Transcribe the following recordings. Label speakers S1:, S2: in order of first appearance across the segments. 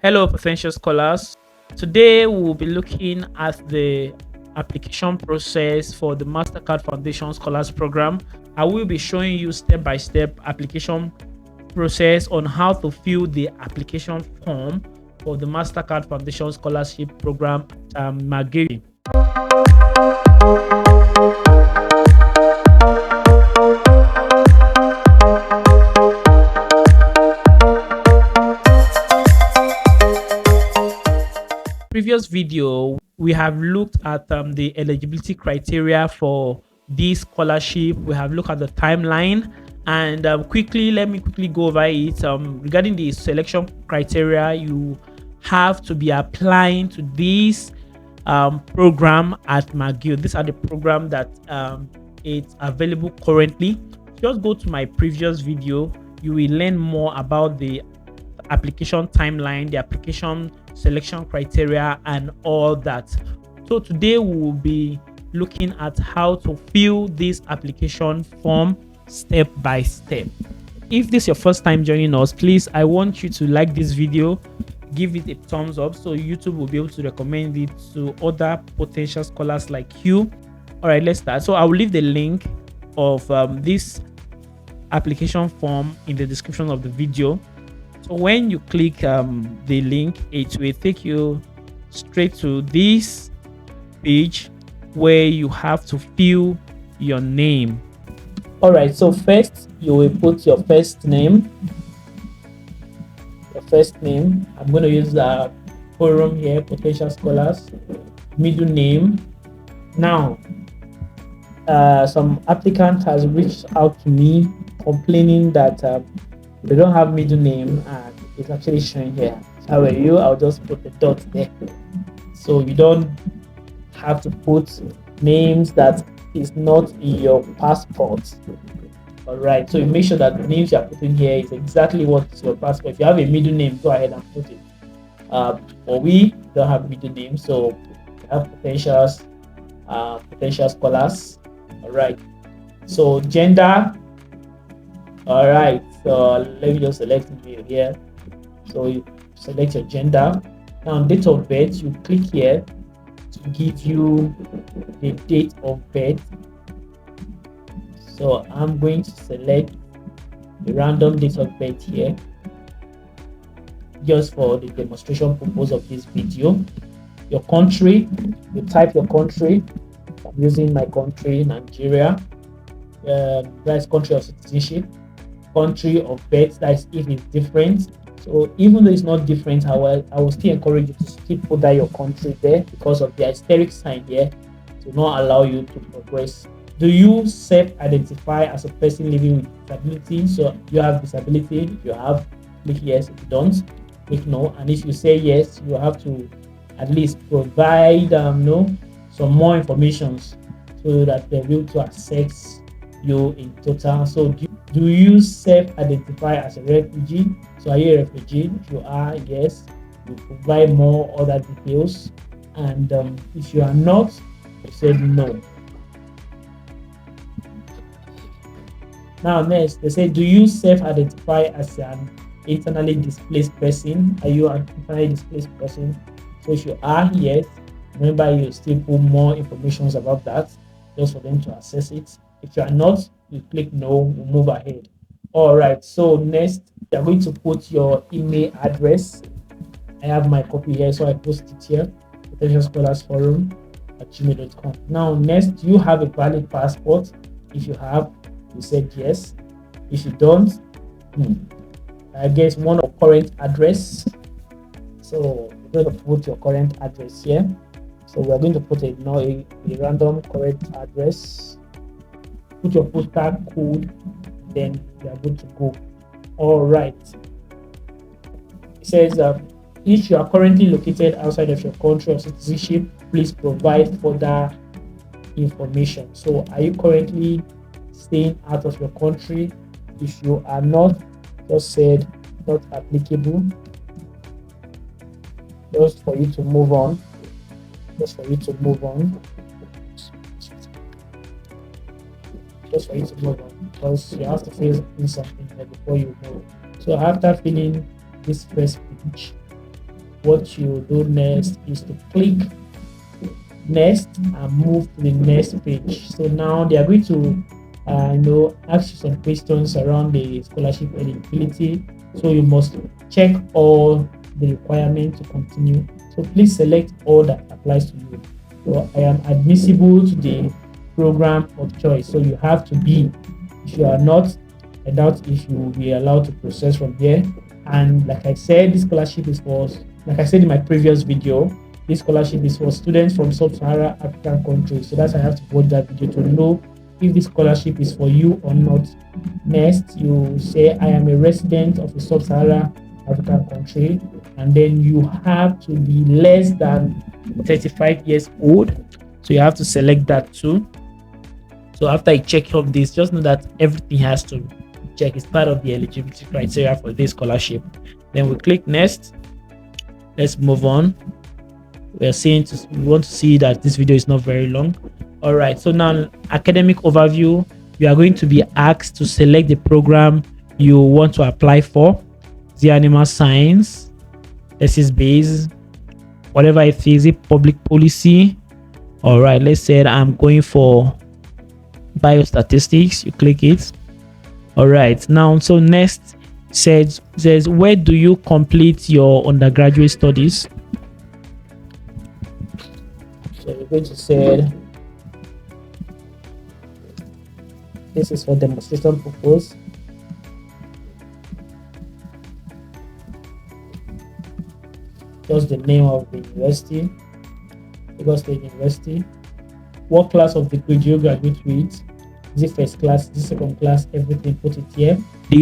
S1: Hello, potential scholars. Today we'll be looking at the application process for the Mastercard Foundation Scholars Program. I will be showing you step by step application process on how to fill the application form for the Mastercard Foundation Scholarship Program at McGill. Previous video, we have looked at the eligibility criteria for this scholarship. We have looked at the timeline, and let me quickly go over it. Regarding the selection criteria, you have to be applying to this program at McGill. These are the program that it's available currently. Just go to my previous video. You will learn more about the application timeline, the application selection criteria, and all that. So today we will be looking at how to fill this application form step by step. If this is your first time joining us, please, I want you to like this video, give it a thumbs up so YouTube will be able to recommend it to other potential scholars like you. All right, let's start. So I will leave the link of this application form in the description of the video. So when you click the link, it will take you straight to this page where you have to fill your name. All right, so first you will put your first name. I'm going to use the forum here, potential scholars. Middle name. Now, some applicant has reached out to me complaining that they don't have middle name, and it's actually showing here. How are you? I'll just put the dot there, so you don't have to put names that is not in your passport. All right, so you make sure that the names you are putting here is exactly what's your passport. If you have a middle name, go ahead and put it. But we don't have middle name, so we have potential scholars. All right, so gender. All right, so let me just select male here. So you select your gender. Now date of birth, you click here to give you the date of birth. So I'm going to select the random date of birth here just for the demonstration purpose of this video. Your country, you type your country. I'm using my country, Nigeria. That's country of citizenship. Country of birth, that's if it's different. So even though it's not different, I will still encourage you to still put that your country there because of the asterisk sign here to not allow you to progress. Do you self-identify as a person living with disability? So you have disability. If you have, click yes. If you don't, click no. And if you say yes, you have to at least provide some more information so that they'll be able to access you in total. So do you self-identify as a refugee? So are you a refugee? If you are, yes, you provide more other details. And if you are not, you said no. Now next, they say, do you self-identify as an internally displaced person? Are you an internally displaced person? So if you are, yes, remember you still put more information about that just for them to access it. If you are not, you click no, you move ahead. All right, so next you're going to put your email address. I have my copy here, so I post it here, potentialscholarsforum@gmail.com. Now next, you have a valid passport. If you have, you said yes. If you don't, I guess one of current address. So you're going to put your current address here. So we're going to put a random current address. Put your postal code, then you are good to go. All right. It says if you are currently located outside of your country of citizenship, please provide further information. So are you currently staying out of your country? If you are not, just said not applicable. Just for you to move on. Just for you to move on, because you have to fill in something before you move. So after filling this first page, what you do next is to click next and move to the next page. So now they are going to ask you some questions around the scholarship eligibility. So you must check all the requirements to continue. So please select all that applies to you. So I am admissible to the program of choice. So you have to be. If you are not, I doubt if you will be allowed to process from here. And like I said, this scholarship is for, like I said in my previous video, this scholarship is for students from sub-Saharan African countries. So that's why I have to watch that video to know if this scholarship is for you or not. Next, you say, I am a resident of a sub-Saharan African country, and then you have to be less than 35 years old. So you have to select that too. So after I check off this, just know that everything has to check. It's part of the eligibility criteria for this scholarship. Then we click next. Let's move on. We want to see that this video is not very long. All right, so now academic overview. You are going to be asked to select the program you want to apply for. The animal science, thesis based, whatever it is, public policy. All right, let's say I'm going for biostatistics. You click it. All right, now so next says where do you complete your undergraduate studies? So you're going to say this is for demonstration purpose. Just the name of the university, Lagos State University. What class of degree do you graduate with? Is it first class? Is it second class? Everything, put it here.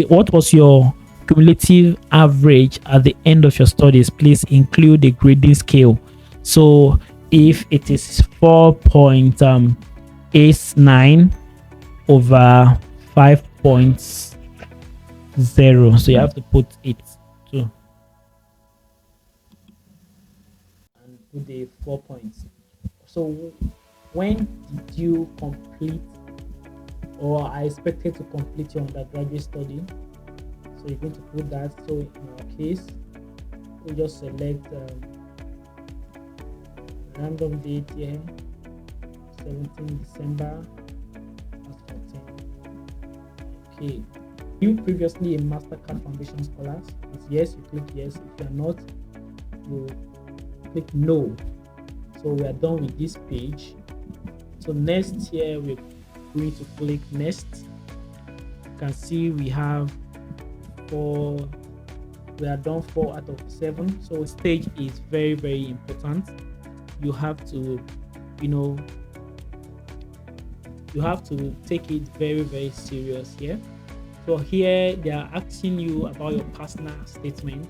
S1: What was your cumulative average at the end of your studies? Please include the grading scale. So if it is 4.89 over 5.0, so you have to put it too and put the 4 points. So when did you complete or are expected to complete your undergraduate study? So you're going to put that. So in our case, we just select random date here, 17 December. Okay. You previously a Mastercard Foundation scholar? If yes, you click yes. If you are not, you click no. So we are done with this page. So next here we're going to click next. You can see we have we are done 4 out of 7. So stage is very, very important. You have to you have to take it very, very serious here. So here they are asking you about your personal statement.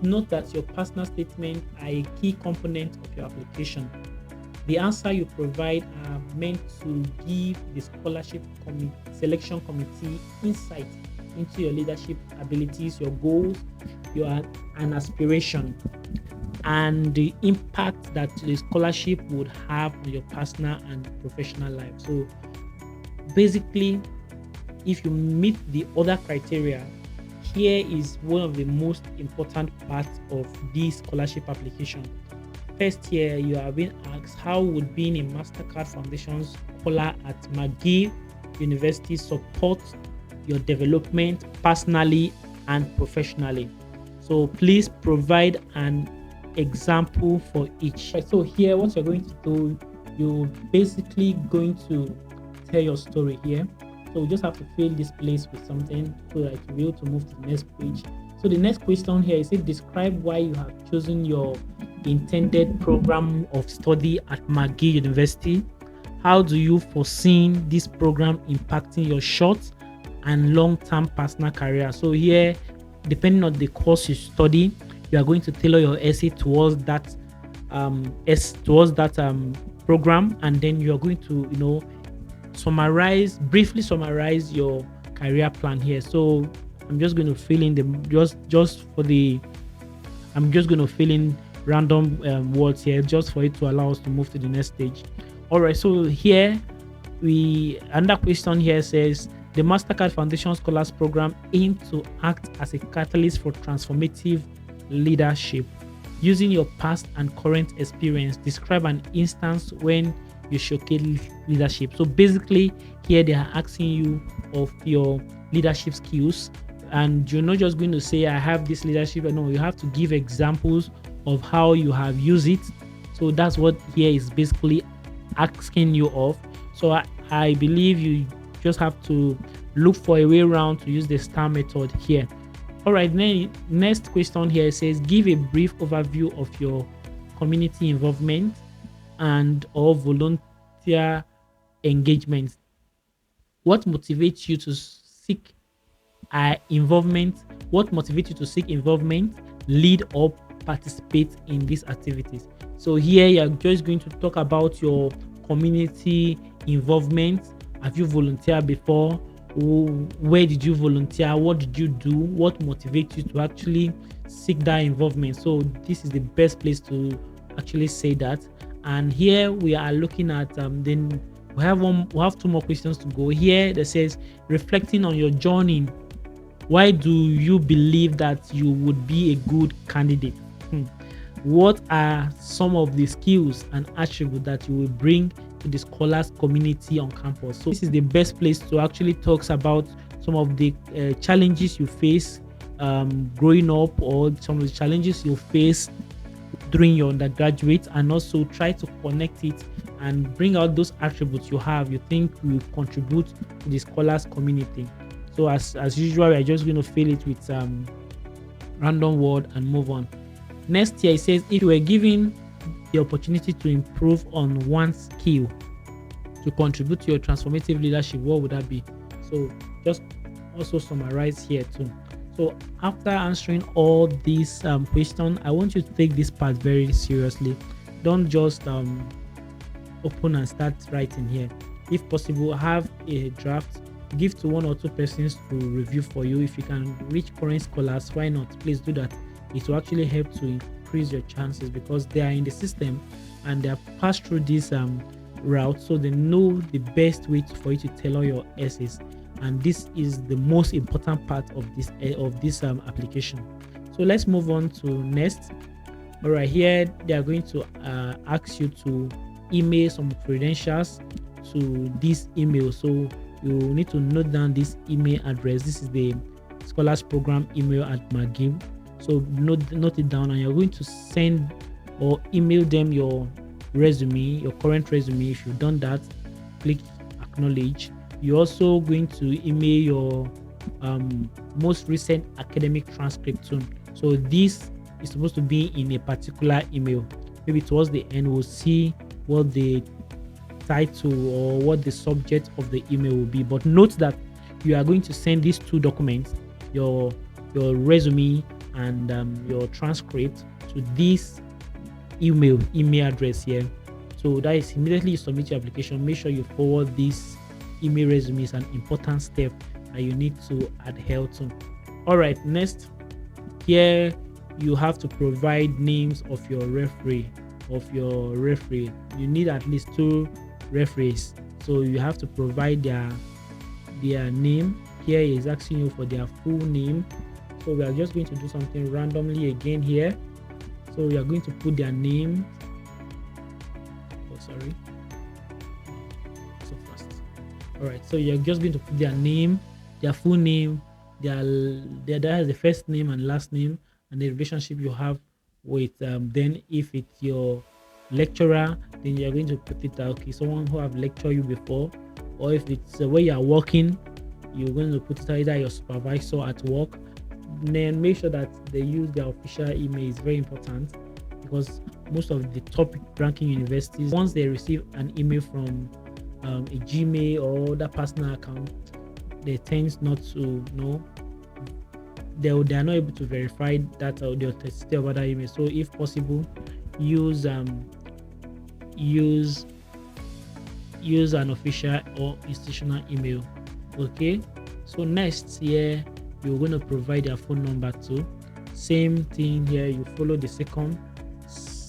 S1: Note that your personal statement are a key component of your application. The answer you provide are meant to give the scholarship selection committee insight into your leadership abilities, your goals, an aspiration, and the impact that the scholarship would have on your personal and professional life. So basically, if you meet the other criteria, here is one of the most important parts of this scholarship application. First, here you are being asked, how would being a Mastercard Foundation scholar at McGill University support your development personally and professionally? So please provide an example for each. Right, so here what you're going to do, you're basically going to tell your story here. So we just have to fill this place with something so that you'll be able to move to the next page. So the next question here is, describe why you have chosen your intended program of study at McGill University. How do you foresee this program impacting your short and long-term personal career? So here, depending on the course you study, you are going to tailor your essay towards that program, and then you are going to briefly summarize your career plan here. So I'm just going to fill in I'm just going to fill in random words here just for it to allow us to move to the next stage. All right, so here another question here says, the Mastercard Foundation Scholars Program aims to act as a catalyst for transformative leadership. Using your past and current experience, describe an instance when you showcase leadership. So basically, here they are asking you of your leadership skills, and you're not just going to say I have this leadership. No, you have to give examples of how you have used it. So that's what here is basically asking you of. So I believe you just have to look for a way around to use the STAR method here. All right, then next question here says give a brief overview of your community involvement and or volunteer engagement. What motivates you to seek involvement? What motivates you to seek involvement, lead, or participate in these activities? So here you're just going to talk about your community involvement. Have you volunteered before? Where did you volunteer? What did you do? What motivates you to actually seek that involvement? So this is the best place to actually say that. And here we are looking at then we have two more questions to go. Here that says reflecting on your journey, why do you believe that you would be a good candidate? What are some of the skills and attributes that you will bring to the scholars community on campus? So this is the best place to actually talk about some of the challenges you face growing up, or some of the challenges you face during your undergraduate, and also try to connect it and bring out those attributes you think will contribute to the scholars community. So as usual, we're just going to fill it with random word and move on. Next here, it says if you were given the opportunity to improve on one skill to contribute to your transformative leadership, what would that be? So just also summarize here too. So after answering all these questions, I want you to take this part very seriously. Don't just open and start writing here. If possible, have a draft, give to one or two persons to review for you. If you can reach current scholars, why not? Please do that. It will actually help to increase your chances, because they are in the system and they have passed through this route, so they know the best way for you to tailor your essays. And this is the most important part of this application. So let's move on to next. All right, here they are going to ask you to email some credentials to this email. So you need to note down this email address. This is the scholars program email at McGill. So note it down, and you're going to send or email them your resume, your current resume. If you've done that, click acknowledge. You're also going to email your most recent academic transcript soon. So this is supposed to be in a particular email. Maybe towards the end we'll see what the title or what the subject of the email will be. But note that you are going to send these two documents, your resume and your transcript, to this email address here. So that is immediately you submit your application. Make sure you forward this email resume. Is an important step that you need to adhere to. All right, next here you have to provide names of your referee. You need at least 2 referees, so you have to provide their name. Here is asking you for their full name. So we are just going to do something randomly again here. So we are going to put their name. So fast. All right, so you're just going to put their name, their full name, that has the first name and last name, and the relationship you have with then if it's your lecturer, then you're going to put it okay, someone who have lectured you before. Or if it's where you are working, you're going to put it either your supervisor at work. Then make sure that they use their official email. Is very important, because most of the top ranking universities, once they receive an email from a Gmail or other personal account, they tend not to know, they are not able to verify that the authenticity of other email. So if possible, use an official or institutional email. Okay, so next here you're going to provide their phone number too. Same thing here, you follow the second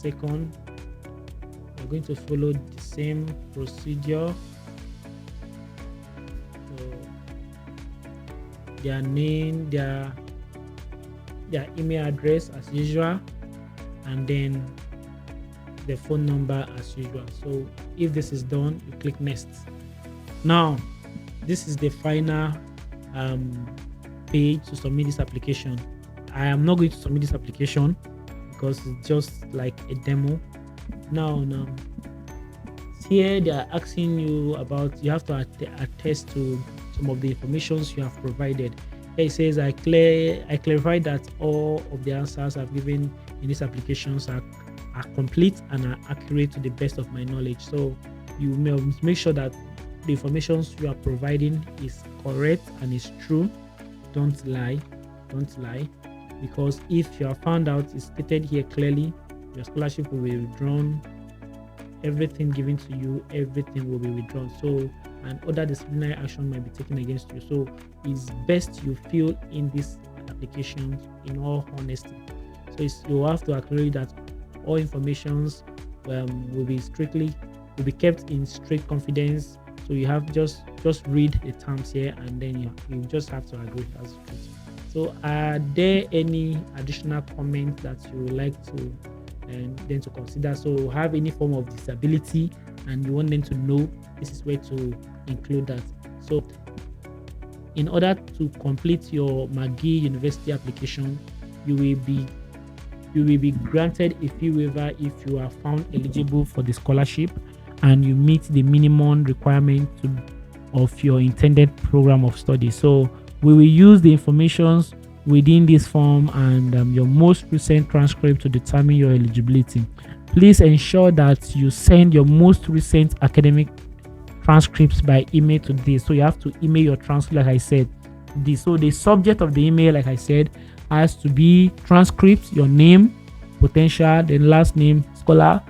S1: you're going to follow the same procedure. So their name, their email address as usual. and then the phone number as usual. So if this is done, you click next. Now this is the final page to submit this application. I am not going to submit this application because it's just like a demo. Now here they are asking you about, you have to attest to some of the informations you have provided. Here it says I clarify that all of the answers I've given in these applications are complete and are accurate to the best of my knowledge. So you must make sure that the information you are providing is correct and is true. Don't lie, because if you are found out, it's stated here clearly, your scholarship will be withdrawn, everything given to you, everything will be withdrawn. So and other disciplinary action might be taken against you. So it's best you fill in this application in all honesty. So you have to acknowledge that all informations will be kept in strict confidence. So you have just read the terms here, and then you just have to agree. That's the truth. So are there any additional comments that you would like to then to consider? So have any form of disability and you want them to know, this is where to include that. So in order to complete your McGill University application, you will be granted a fee waiver if you are found eligible for the scholarship and you meet the minimum requirement of your intended program of study. So we will use the informations within this form and your most recent transcript to determine your eligibility. Please ensure that you send your most recent academic transcripts by email to this. So you have to email your transcript, like I said. So the subject of the email, like I said, has to be transcript, your name, potential, then last name, scholar,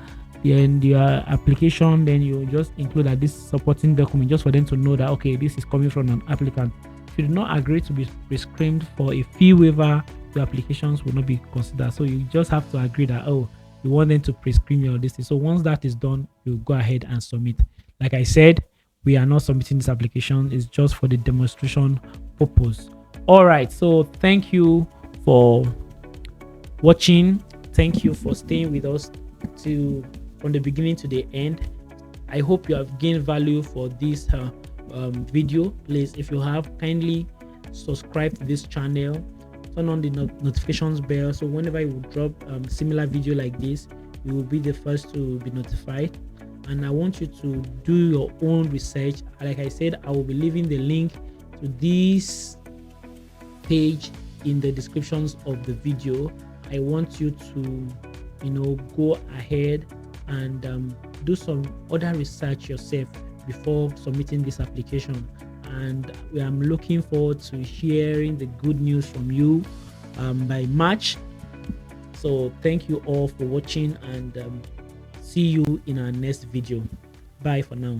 S1: then your application. Then you just include that this supporting document, just for them to know that okay, this is coming from an applicant. If you do not agree to be prescribed for a fee waiver, your applications will not be considered. So you just have to agree that you want them to prescribe your listing. So once that is done, you go ahead and submit. Like I said, we are not submitting this application, it's just for the demonstration purpose. All right, so thank you for watching. Thank you for staying with us from the beginning to the end. I hope you have gained value for this video. Please, if you have, kindly subscribe to this channel, turn on the notifications bell, so whenever you drop similar video like this, you will be the first to be notified. And I want you to do your own research. Like I said, I will be leaving the link to this page in the descriptions of the video. I want you to go ahead and do some other research yourself before submitting this application. And I'm looking forward to hearing the good news from you by March. So thank you all for watching, and see you in our next video. Bye for now.